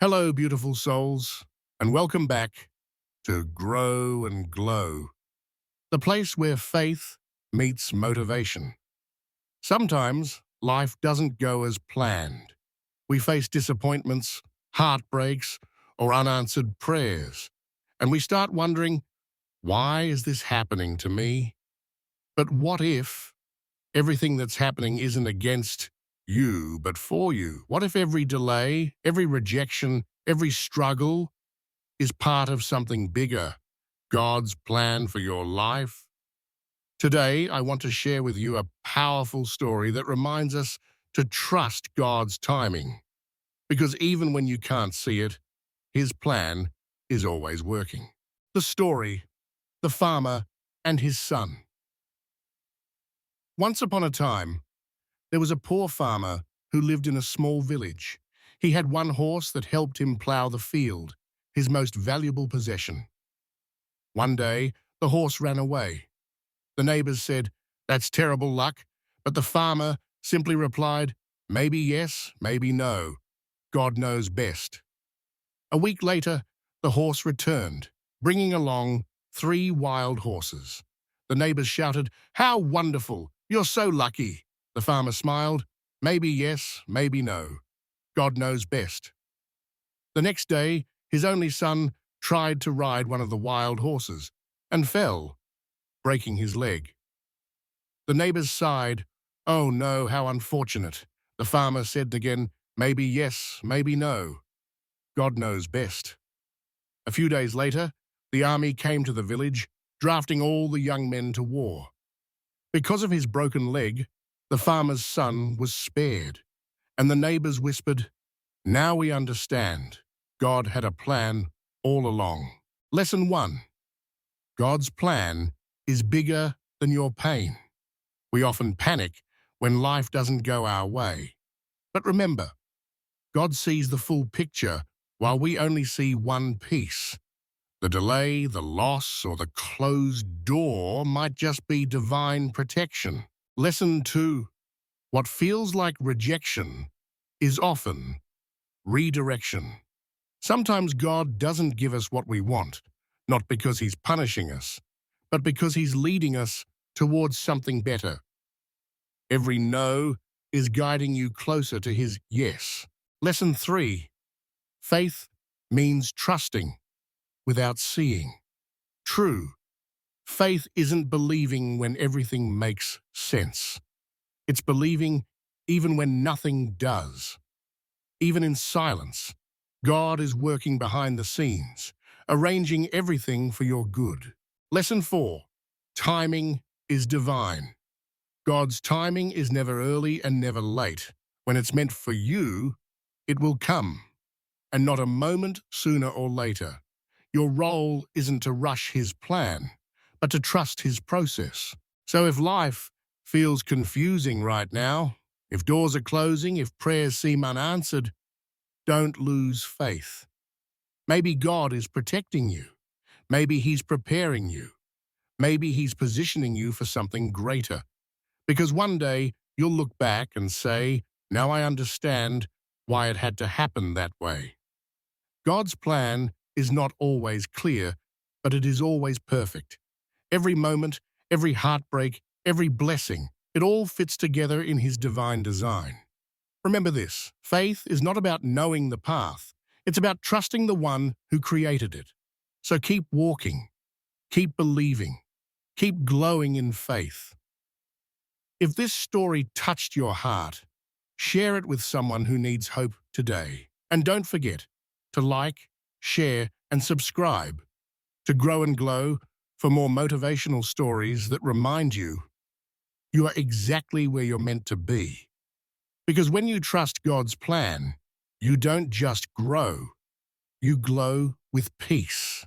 Hello, beautiful souls, and welcome back to Grow and Glow, the place where faith meets motivation. Sometimes life doesn't go as planned. We face disappointments, heartbreaks, or unanswered prayers, and we start wondering, why is this happening to me? But what if everything that's happening isn't against you, but for you? What if every delay, every rejection, every struggle is part of something bigger, God's plan for your life? Today, I want to share with you a powerful story that reminds us to trust God's timing, because even when you can't see it, His plan is always working. The story, the farmer and his son. Once upon a time, there was a poor farmer who lived in a small village. He had one horse that helped him plow the field, his most valuable possession. One day, the horse ran away. The neighbors said, "That's terrible luck," but the farmer simply replied, "Maybe yes, maybe no. God knows best." A week later, the horse returned, bringing along 3 wild horses. The neighbors shouted, "How wonderful! You're so lucky." The farmer smiled, "Maybe yes, maybe no. God knows best." The next day, his only son tried to ride one of the wild horses and fell, breaking his leg. The neighbors sighed. "Oh no, how unfortunate." The farmer said again, "Maybe yes, maybe no. God knows best." A few days later, the army came to the village, drafting all the young men to war. Because of his broken leg, the farmer's son was spared, and the neighbors whispered, "Now we understand. God had a plan all along." Lesson 1. God's plan is bigger than your pain. We often panic when life doesn't go our way. But remember, God sees the full picture while we only see one piece. The delay, the loss, or the closed door might just be divine protection. Lesson 2. What feels like rejection is often redirection. Sometimes God doesn't give us what we want, not because He's punishing us, but because He's leading us towards something better. Every no is guiding you closer to His yes. Lesson 3. Faith means trusting without seeing. True, faith isn't believing when everything makes sense. It's believing even when nothing does. Even in silence, God is working behind the scenes, arranging everything for your good. Lesson 4. Timing is divine. God's timing is never early and never late. When it's meant for you, it will come, and not a moment sooner or later. Your role isn't to rush His plan, but to trust His process. So if life feels confusing right now, if doors are closing, if prayers seem unanswered, don't lose faith. Maybe God is protecting you. Maybe He's preparing you. Maybe He's positioning you for something greater. Because one day you'll look back and say, "Now I understand why it had to happen that way." God's plan is not always clear, but it is always perfect. Every moment, every heartbreak, every blessing, it all fits together in His divine design. Remember this, faith is not about knowing the path. It's about trusting the one who created it. So keep walking, keep believing, keep glowing in faith. If this story touched your heart, share it with someone who needs hope today. And don't forget to like, share, and subscribe to Grow and Glow for more motivational stories that remind you are exactly where you're meant to be. Because when you trust God's plan, you don't just grow, you glow with peace.